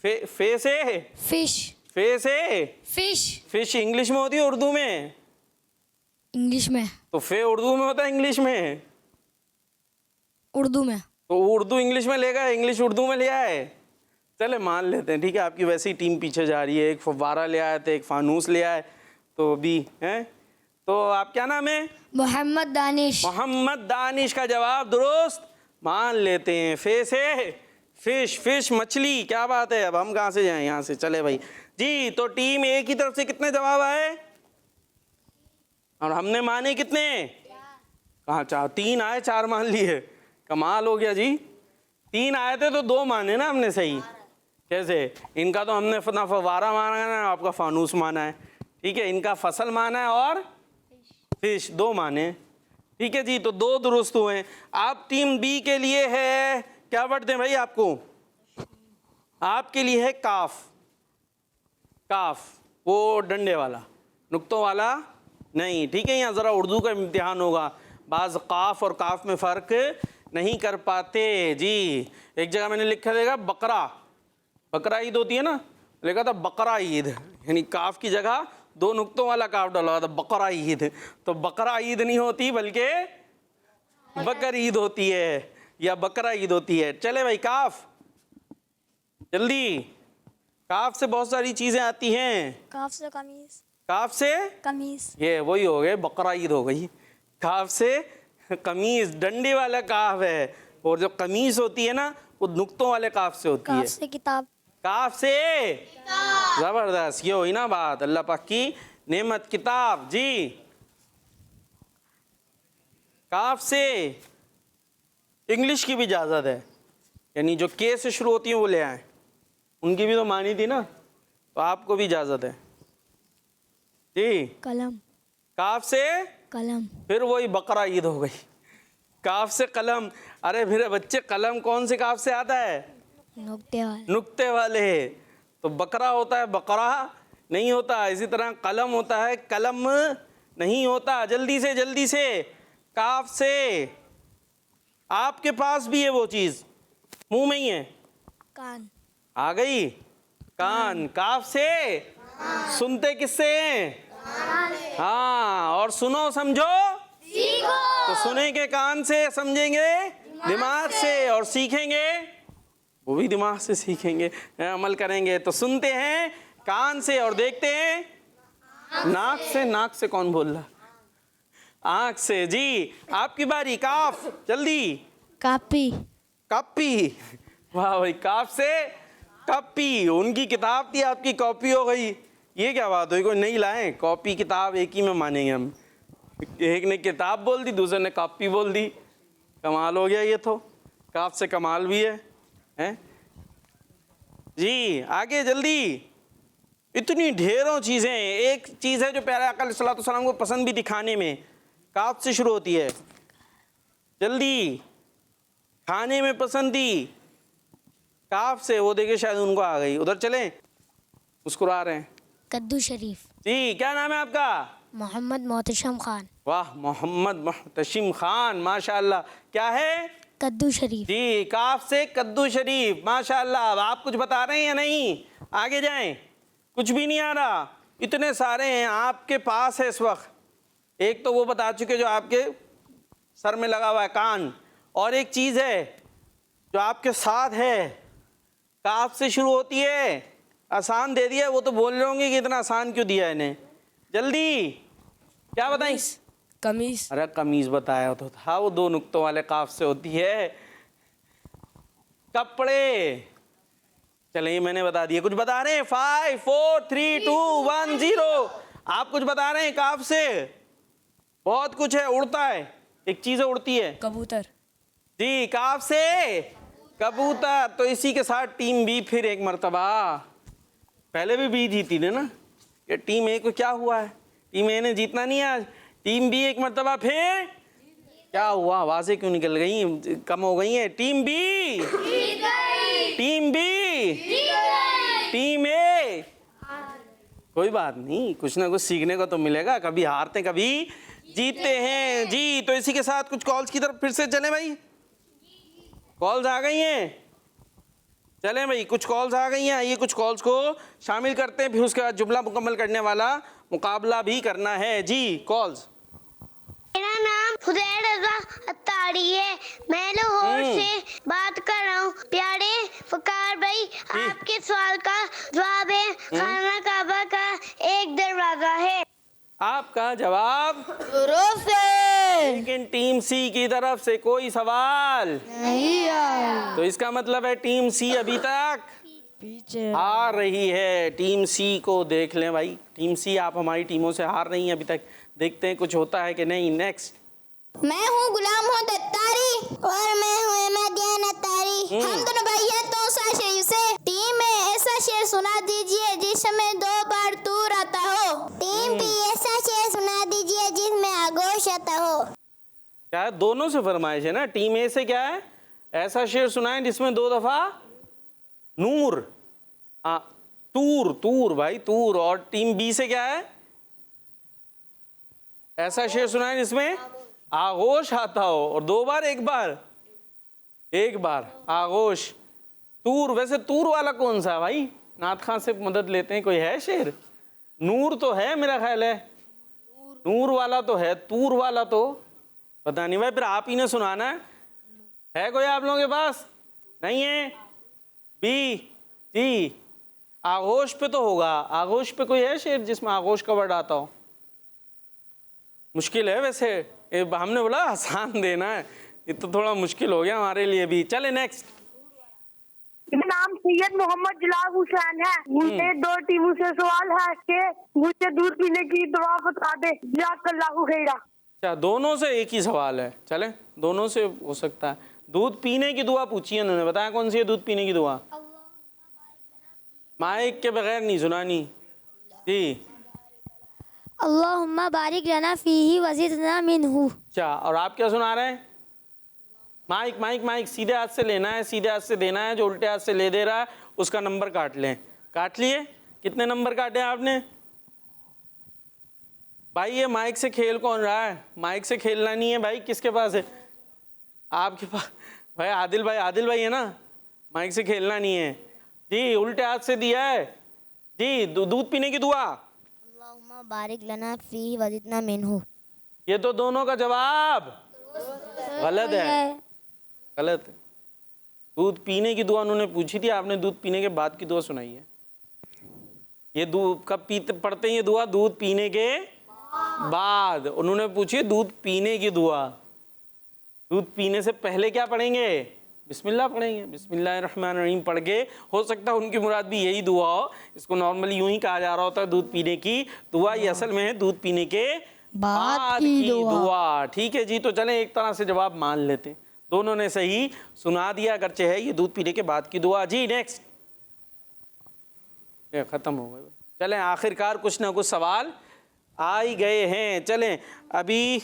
Speaker 3: फे से
Speaker 4: फिश।
Speaker 3: फे से
Speaker 4: फिश।
Speaker 3: फिश इंग्लिश में होती है उर्दू में?
Speaker 4: इंग्लिश में।
Speaker 3: तो फे उर्दू में होता है इंग्लिश में?
Speaker 4: उर्दू में।
Speaker 3: तो उर्दू इंग्लिश में लेगा, इंग्लिश उर्दू में ले आए। चले मान लेते हैं, ठीक है। आपकी वैसे ही टीम पीछे जा रही है। एक फव्वारा ले आए थे, एक फानूस ले आए, तो भी हैं। तो आप क्या नाम है?
Speaker 4: मोहम्मद दानिश।
Speaker 3: मोहम्मद दानिश का जवाब दुरुस्त मान लेते हैं। फे से फिश। फिश मछली। क्या बात है। अब हम कहाँ से जाएं? यहाँ से चले भाई। जी तो टीम ए की तरफ से कितने जवाब आए और हमने माने कितने? कहाँ 4? 3 आए, 4 मान लिए। कमाल हो गया जी। 3 आए थे तो 2 माने ना हमने। सही कैसे? इनका तो हमने ना फव्वारा माना है ना आपका फानूस माना है। ठीक है, इनका फसल माना है और फिश 2 माने। ठीक है जी, तो 2 दुरुस्त हुए। आप टीम बी के लिए है क्या वर्ड दें भाई आपको? आपके लिए है काफ। काफ वो डंडे वाला, नुक्तों वाला नहीं। ठीक है, यहाँ ज़रा उर्दू का इम्तिहान होगा। बाज़ काफ और काफ में फ़र्क नहीं कर पाते। जी एक जगह मैंने लिखा देगा बकरा। बकरा ईद होती है ना, लिखा था बकरा ईद, यानी काफ की जगह 2 नुक्तों वाला काफ डाला था, बकरा ईद। तो बकरा ईद नहीं होती बल्कि बकर ईद होती है या बकरा ईद होती है। चले भाई काफ जल्दी। काफ से बहुत सारी चीज़ें आती हैं।
Speaker 2: काफ से कमीज।
Speaker 3: काफ से
Speaker 2: कमीज।
Speaker 3: ये वही हो गए, बकरा ईद हो गई। काफ से कमीज, डंडे वाला काफ है। और जो कमीज होती है ना वो नुक्तों वाले काफ से होती है।
Speaker 2: काफ से किताब।
Speaker 3: काफ से जबरदस्त, ये हुई ना बात, अल्लाह पाक की नेमत किताब। जी काफ से इंग्लिश की भी इजाज़त है, यानी जो के से शुरू होती हैं वो ले आए। उनकी भी तो मानी थी ना, तो आपको भी इजाज़त है। जी
Speaker 2: कलम।
Speaker 3: काफ से
Speaker 2: कलम।
Speaker 3: फिर वही बकरा ईद हो गई। काफ से कलम। अरे फिर बच्चे कलम कौन से काफ से आता है?
Speaker 2: नुक्ते वाले।
Speaker 3: नुक्ते वाले। तो बकरा होता है बकरा नहीं होता, इसी तरह कलम होता है कलम नहीं होता। जल्दी से काफ से। आपके पास भी है वो चीज़, मुंह में ही है।
Speaker 2: कान।
Speaker 3: आ गई कान। काफ से सुनते किससे हैं? हाँ, और सुनो समझो सीखो। तो सुनेंगे कान से, समझेंगे दिमाग से, और सीखेंगे वो भी दिमाग से सीखेंगे, अमल करेंगे। तो सुनते हैं कान से और देखते हैं नाक से। नाक से कौन बोल रहा? आँख से। जी आपकी बारी। काफ जल्दी।
Speaker 2: कापी।
Speaker 3: कॉपी। वाह भाई, काफ से कॉपी। उनकी किताब थी, आपकी कॉपी हो गई। ये क्या बात हुई? कोई नहीं लाए? कॉपी किताब एक ही में मानेंगे हम। एक ने किताब बोल दी, दूसरे ने कॉपी बोल दी। कमाल हो गया ये तो। काफ से कमाल भी है, हैं? जी आगे जल्दी। इतनी ढेरों चीज़ें। एक चीज़ है जो प्यारे आका अलैहिस्सलाम को पसंद भी दिखाने में, काफ से शुरू होती है। जल्दी। खाने में पसंदी काफ से, वो देखिए शायद उनको आ गई। उधर चलें, मुस्कुरा रहे हैं।
Speaker 4: कद्दू शरीफ।
Speaker 3: जी क्या नाम है आपका?
Speaker 4: मोहम्मद मोहतशम खान।
Speaker 3: वाह, मोहम्मद मोहतशिम खान, माशाअल्लाह। क्या है?
Speaker 4: कद्दू शरीफ।
Speaker 3: जी काफ से कद्दू शरीफ, माशाअल्लाह। अब आप कुछ बता रहे हैं या नहीं? आगे जाएं। कुछ भी नहीं आ रहा, इतने सारे हैं आपके पास है इस वक्त। एक तो वो बता चुके जो आपके सर में लगा हुआ है, कान। और एक चीज़ है जो आपके साथ है, काफ से शुरू होती है। आसान दे दिया, वो तो बोल रहे होंगे कि इतना आसान क्यों दिया इन्हें। जल्दी क्या बताएं?
Speaker 4: कमीज।
Speaker 3: अरे कमीज बताया तो था, वो 2 नुक्तों वाले काफ से होती है। कपड़े, चलिए मैंने बता दिया। कुछ बता रहे हैं? 5 4 3 2 1 0। आप कुछ बता रहे हैं काफ से? बहुत कुछ है। उड़ता है, एक चीज उड़ती है।
Speaker 4: कबूतर।
Speaker 3: जी काफ से कबूतर। तो इसी के साथ टीम बी फिर एक मर्तबा, पहले भी बी जीती थी ना, ये टीम ए को क्या हुआ है? टीम ए ने जीतना नहीं है आज। टीम बी एक मर्तबा फिर क्या हुआ? आवाजें क्यों निकल गई, कम हो गई हैं? Team B, team B, team A. कोई बात नहीं, कुछ ना कुछ सीखने को तो मिलेगा। कभी हारते कभी जीतते हैं। जी तो इसी के साथ कुछ कॉल्स की तरफ फिर से चलें भाई। कॉल्स आ गई हैं, चलें भाई, कुछ कॉल्स आ गई हैं। आइए कुछ कॉल्स को शामिल करते हैं, फिर उसके बाद जुमला मुकम्मल करने वाला मुकाबला भी करना है। जी कॉल्स।
Speaker 5: मेरा नाम हुदैर रज़ा अत्तारी है, मैं लाहौर से बात कर रहा हूँ। प्यारे फकार भाई, आपके सवाल का जवाब है खाना काबा का एक दरवाजा है।
Speaker 3: आपका जवाब
Speaker 4: से
Speaker 3: लेकिन टीम सी की तरफ से कोई सवाल
Speaker 4: नहीं आया।
Speaker 3: तो इसका मतलब है टीम सी अभी तक
Speaker 4: पीछे
Speaker 3: हार रही है। टीम सी को देख लें भाई। टीम सी आप हमारी टीमों से हार रही हैं अभी तक। देखते हैं कुछ होता है कि नहीं। नेक्स्ट।
Speaker 5: मैं हूँ गुलाम मोहम्मद अत्तारी और मैं हूँ अहमदियान अत्तारी। हम दोनों भाई हैं तो शेर से। टीम में ऐसा शेर सुना दीजिए जिसमें 2 बार तूर आता हो। टीम भी ऐसा शेर सुना दीजिए जिसमें आगोश आता हो।
Speaker 3: क्या है? दोनों से फरमाइश है ना। टीम ए से क्या है? ऐसा शेर सुनाए जिसमें 2 दफा नूर, तूर, तूर भाई तूर। और टीम बी से क्या है? ऐसा शेर सुनाए जिसमें आगोश आता हो। और 2 बार, एक बार, एक बार आगोश, तूर। वैसे तूर वाला कौन सा है भाई? नाथ खां से मदद लेते हैं। कोई है शेर? नूर तो है मेरा ख्याल है, नूर वाला तो है, तूर वाला तो पता नहीं भाई। फिर आप ही ने सुनाना है कोई आप लोगों के पास? नहीं है? बी जी आगोश पे तो होगा। आगोश पे कोई है शेर जिसमें आगोश का वर्ड आता हो? मुश्किल है वैसे। हमने बोला आसान देना है, ये तो थोड़ा मुश्किल हो गया हमारे लिए भी। चले नेक्स्ट।
Speaker 6: मेरा नाम सैयद मोहम्मद जलाल हुसैन है। मुझे 2 टीमों से सवाल है कि मुझे दूध पीने की दुआ बता दे। जज़ाकल्लाहु खैरा।
Speaker 3: अच्छा, दोनों से एक ही सवाल है। चले, दोनों से हो सकता है। दूध पीने की दुआ पूछी है उन्होंने। बताया कौन सी है दूध पीने की दुआ? माइक के बगैर नहीं सुनानी जी।
Speaker 2: अल्लाहुम्मा बारिक लना फीही वज़िदना मिनहु।
Speaker 3: अच्छा, और आप क्या सुना रहे हैं? माइक माइक माइक सीधे हाथ से लेना है, सीधे हाथ से देना है। जो उल्टे हाथ से ले दे रहा है उसका नंबर काट लें। काट लिए? कितने नंबर काटे आपने भाई? ये माइक से खेल कौन रहा है? माइक से खेलना नहीं है भाई। किसके पास है? आपके पास भाई। आदिल भाई है ना? माइक से खेलना नहीं है जी। उल्टे हाथ से दिया है जी। दूध पीने की दुआ।
Speaker 2: अल्लाहुम्मा बारिक लना फीही वज़िदना मिनहु।
Speaker 3: ये तो दोनों का जवाब गलत है, गलत। दूध पीने की दुआ उन्होंने पूछी थी, आपने दूध पीने के बाद की दुआ सुनाई है। ये दूध कब पीते पढ़ते हैं? ये दुआ दूध पीने के बाद। उन्होंने पूछी दूध पीने की दुआ। दूध पीने से पहले क्या पढ़ेंगे? बिस्मिल्लाह पढ़ेंगे। बिस्मिल्लाहिर्रहमानिर्रहीम पढ़ के, हो सकता है उनकी मुराद भी यही दुआ हो। इसको नॉर्मली यूं ही कहा जा रहा होता है दूध पीने की दुआ। ये असल में है दूध पीने के बाद की दुआ। ठीक है जी। तो चलें एक तरह से जवाब मान लेते हैं। दोनों ने सही सुना दिया, अगरचे है ये दूध पीने के बाद की दुआ। जी नेक्स्ट। ये ख़त्म हो गए। चलें, आखिरकार कुछ ना कुछ सवाल आ ही गए हैं। चलें अभी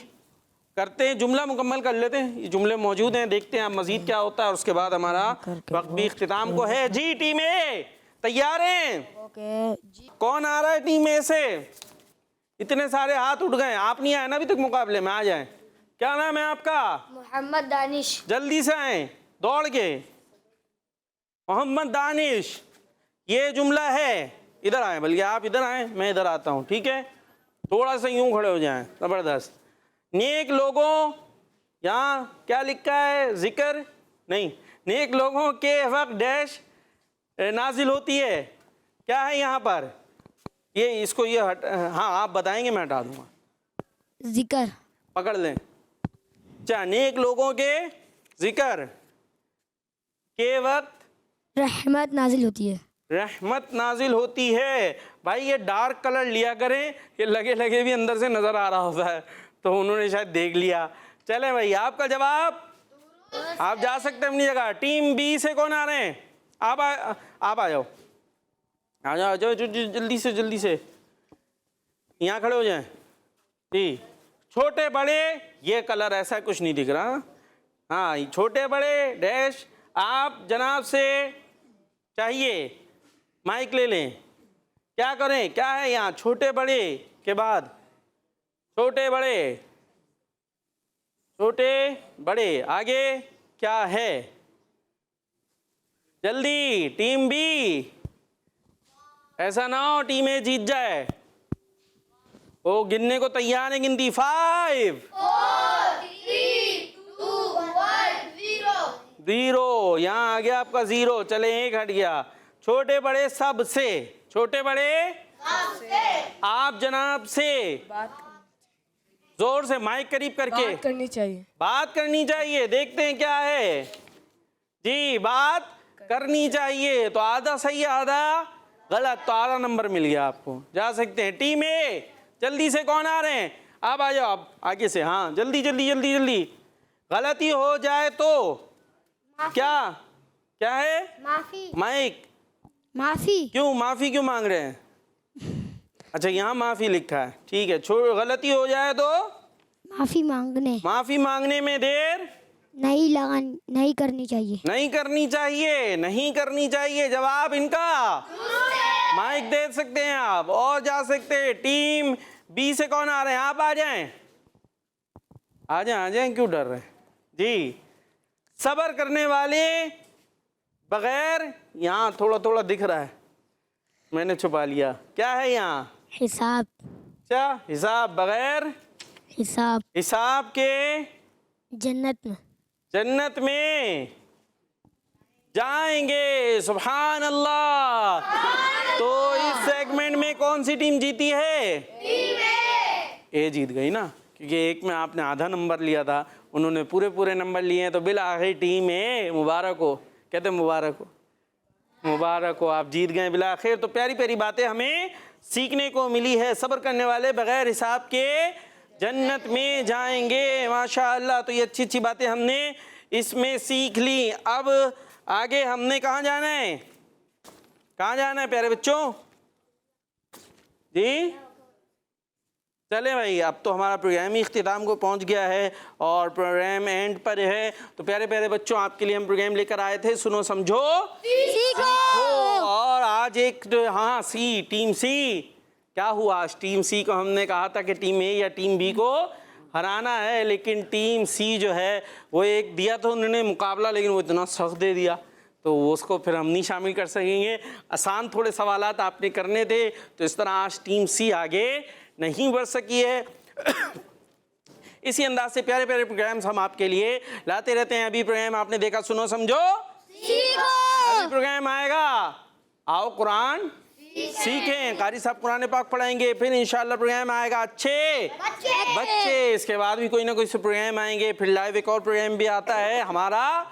Speaker 3: करते हैं, जुमला मुकम्मल कर लेते हैं। ये जुमले मौजूद हैं, देखते हैं अब मज़ीद क्या होता है और उसके बाद हमारा वक्त भी इख्तिताम को है। जी टीम ए तैयार हैं?
Speaker 4: ओके जी।
Speaker 3: कौन आ रहा है टीम ए से? इतने सारे हाथ उठ गए, आप नहीं आए ना अभी तक मुकाबले में, आ जाएं। क्या नाम है आपका?
Speaker 2: मोहम्मद दानिश।
Speaker 3: जल्दी से आए दौड़ के। मोहम्मद दानिश, ये जुमला है। इधर आए, बल्कि आप इधर आए, मैं इधर आता हूँ, ठीक है? थोड़ा सा यूं खड़े हो जाएं, ज़बरदस्त। नेक लोगों, यहाँ क्या लिखा है? जिक्र नहीं, नेक लोगों के वक्त डैश नाजिल होती है। क्या है यहाँ पर? ये इसको ये हट, हाँ आप बताएंगे, मैं हटा दूंगा।
Speaker 2: जिक्र।
Speaker 3: पकड़ लें। अच्छा, नेक लोगों के जिक्र के वक्त
Speaker 2: रहमत नाजिल होती है।
Speaker 3: रहमत नाजिल होती है। भाई ये डार्क कलर लिया करें, ये लगे लगे भी अंदर से नज़र आ रहा होता है, तो उन्होंने शायद देख लिया। चले भाई, आपका जवाब, आप जा सकते हैं अपनी जगह। टीम बी से कौन आ रहे हैं? आप आ जाओ, आ जाओ जल्दी से यहाँ खड़े हो जाएं जी। छोटे बड़े, ये कलर ऐसा कुछ नहीं दिख रहा। हाँ, छोटे बड़े डैश आप जनाब से चाहिए, माइक ले लें। क्या करें, क्या है यहाँ? छोटे बड़े के बाद छोटे बड़े आगे क्या है? जल्दी टीम बी, ऐसा ना हो टीम ए जीत जाए। वो गिनने को तैयार है, गिनती 5 4 3 2 1 0। यहाँ आ गया आपका 0। चले, एक हट गया। छोटे बड़े सब से, छोटे बड़े आप जनाब से, जोर से माइक करीब करके
Speaker 4: बात करनी चाहिए।
Speaker 3: बात करनी चाहिए। देखते हैं क्या है जी, बात करनी चाहिए। तो आधा सही आधा गलत, तो आधा नंबर मिल गया आपको। जा सकते हैं। टीम ए जल्दी से, कौन आ रहे हैं? आप आ जाओ, आप आगे से। हाँ जल्दी। गलती हो जाए तो क्या है?
Speaker 2: माफी।
Speaker 3: माइक,
Speaker 2: माफी।
Speaker 3: क्यों माफी क्यों मांग रहे हैं? अच्छा, यहाँ माफी लिखा है, ठीक है। गलती हो जाए तो
Speaker 2: माफी मांगने
Speaker 3: में देर
Speaker 2: नहीं करनी चाहिए। जवाब इनका माइक दे सकते हैं आप, और जा सकते हैं। टीम बी से कौन आ रहे हैं? आप आ जाएं, क्यों डर रहे हैं जी? सब्र करने वाले बगैर, यहाँ थोड़ा दिख रहा है, मैंने छुपा लिया। क्या है यहाँ? हिसाब।
Speaker 3: अच्छा, हिसाब बगैर हिसाब के जन्नत में जाएंगे। सुभान अल्लाह। तो इस सेगमेंट में कौन सी टीम जीती है? ए जीत गई ना, क्योंकि एक में आपने आधा नंबर लिया था, उन्होंने पूरे नंबर लिए हैं। तो बिल आखिर टीम ए मुबारक हो, कहते मुबारक हो, आप जीत गए बिल आखिर। तो प्यारी बातें हमें सीखने को मिली है। सब्र करने वाले बगैर हिसाब के जन्नत में जाएंगे। माशाअल्लाह। तो ये अच्छी बातें हमने इसमें सीख ली। अब आगे हमने कहाँ जाना है प्यारे बच्चों जी? चले भाई, अब तो हमारा प्रोग्राम ही इख्तिताम को पहुंच गया है और प्रोग्राम एंड पर है। तो प्यारे बच्चों, आपके लिए हम प्रोग्राम लेकर आए थे, सुनो समझो सीखो। और आज एक हाँ सी, टीम सी, क्या हुआ आज? टीम सी को हमने कहा था कि टीम ए या टीम बी को हराना है, लेकिन टीम सी जो है वो एक दिया था उन्होंने मुकाबला, लेकिन वो इतना सख्त दे दिया, तो उसको फिर हम नहीं शामिल कर सकेंगे। आसान थोड़े सवालात आपने करने थे, तो इस तरह आज टीम सी आगे नहीं बढ़ सकी है। इसी अंदाज से प्यारे प्रोग्राम्स हम आपके लिए लाते रहते हैं। अभी प्रोग्राम आपने देखा, सुनो समझो सीखो। अभी प्रोग्राम आएगा, आओ कुरान सीखें। कारी साहब कुरान पाक पढ़ाएंगे, फिर इंशाल्लाह प्रोग्राम आएगा अच्छे बच्चे। इसके बाद भी कोई ना कोई से प्रोग्राम आएंगे, फिर लाइव एक और प्रोग्राम भी आता है हमारा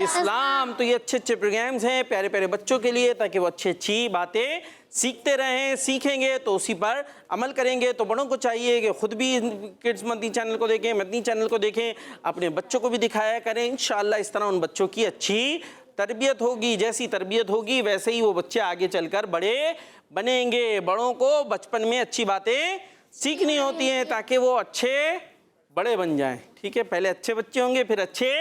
Speaker 3: इस्लाम। तो ये अच्छे प्रोग्राम्स हैं प्यारे बच्चों के लिए, ताकि वो अच्छी बातें सीखते रहें। सीखेंगे तो उसी पर अमल करेंगे। तो बड़ों को चाहिए कि ख़ुद भी किड्स मदनी चैनल को देखें, मदनी चैनल को देखें, अपने बच्चों को भी दिखाया करें। इंशाअल्लाह इस तरह उन बच्चों की अच्छी तरबियत होगी, जैसी तरबियत होगी वैसे ही वो बच्चे आगे चलकर बड़े बनेंगे। बड़ों को बचपन में अच्छी बातें सीखनी होती हैं ताकि वो अच्छे बड़े बन जाएं। ठीक है, पहले अच्छे बच्चे होंगे फिर अच्छे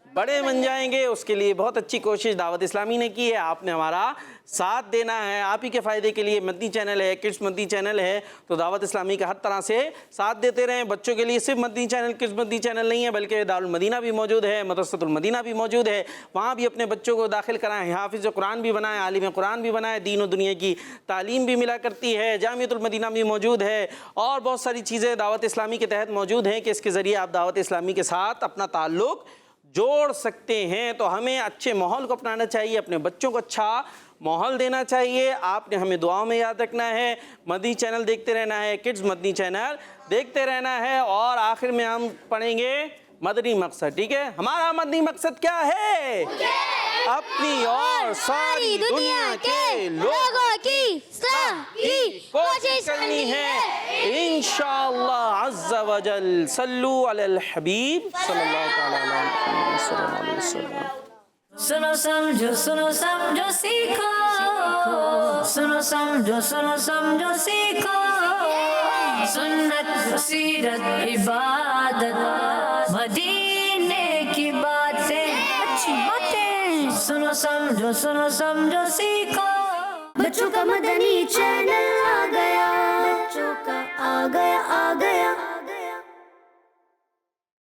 Speaker 3: बड़े बन जाएंगे। उसके लिए बहुत अच्छी कोशिश दावत इस्लामी ने की है, आपने हमारा साथ देना है। आप ही के फ़ायदे के लिए मदनी चैनल है, किड्स मदनी चैनल है, तो दावत इस्लामी का हर तरह से साथ देते रहें। बच्चों के लिए सिर्फ Madani channel, kids Madani channel नहीं है, बल्कि दारुल मदीना भी मौजूद है, मदरसतुल मदीना भी मौजूद है। वहाँ भी अपने बच्चों को दाखिल कराएँ, हाफिज़ कुरान भी बनाएँ, आलिम कुरान भी बनाएँ, दीन और दुनिया की तालीम भी मिला करती है। जामियतुल मदीना भी मौजूद है और बहुत सारी चीज़ें दावत इस्लामी के तहत मौजूद हैं कि इसके ज़रिए आप दावत इस्लामी के साथ अपना ताल्लुक़ जोड़ सकते हैं। तो हमें अच्छे माहौल को अपनाना चाहिए, अपने बच्चों को अच्छा माहौल देना चाहिए। आपने हमें दुआओं में याद रखना है, मदनी चैनल देखते रहना है, किड्स मदनी चैनल देखते रहना है। और आखिर में हम पढ़ेंगे मदनी मकसद। ठीक है, हमारा मदनी मकसद क्या है? अपनी और सारी दुनिया के लोगों की कोशिश करनी है इंशाअल्लाह अज़्ज़ा वजल। सल्लू अलल हबीब सल्लल्लाहु तआला अलैहि वसल्लम।
Speaker 1: सुनो समझो सीखो, सुनो समझो सीखो, सुन्नत सीरत इबादत मदीने की बातें, अच्छी बातें। सुनो समझो सीखो। बच्चों का मदनी चैनल आ गया, बच्चों का आ गया